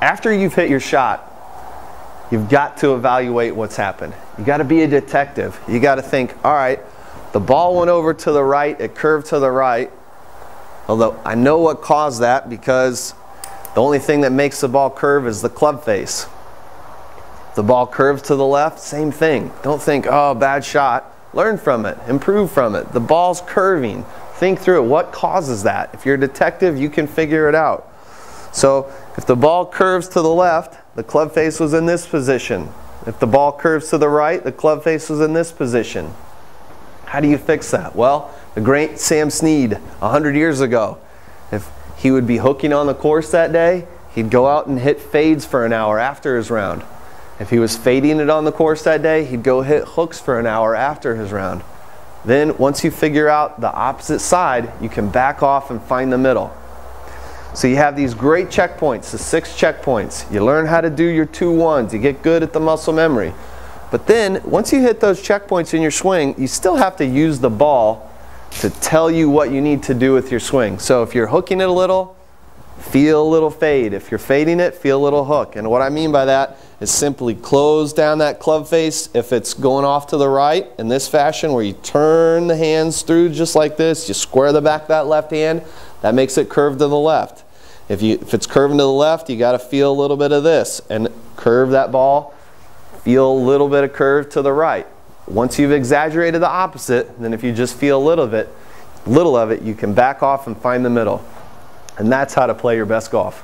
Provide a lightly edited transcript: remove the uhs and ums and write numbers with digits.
after you've hit your shot, you've got to evaluate what's happened. You got to be a detective. You got to think, all right, the ball went over to the right, it curved to the right. Although I know what caused that, because the only thing that makes the ball curve is the club face. The ball curves to the left, same thing. Don't think, oh, bad shot. Learn from it, improve from it. The ball's curving. Think through it. What causes that? If you're a detective, you can figure it out. So if the ball curves to the left, the club face was in this position. If the ball curves to the right, the club face was in this position. How do you fix that? Well, the great Sam Snead, 100 years ago, if he would be hooking on the course that day, he'd go out and hit fades for an hour after his round. If he was fading it on the course that day, he'd go hit hooks for an hour after his round. Then once you figure out the opposite side, you can back off and find the middle. So you have these great checkpoints, the 6 checkpoints. You learn how to do your 2-1s. You get good at the muscle memory. But then once you hit those checkpoints in your swing, you still have to use the ball to tell you what you need to do with your swing. So if you're hooking it a little, feel a little fade. If you're fading it, feel a little hook. And what I mean by that is simply close down that club face. If it's going off to the right in this fashion, where you turn the hands through just like this, you square the back of that left hand, that makes it curve to the left. If it's curving to the left, you got to feel a little bit of this and curve that ball. Feel a little bit of curve to the right. Once you've exaggerated the opposite, then if you just feel a little of it, you can back off and find the middle. And that's how to play your best golf.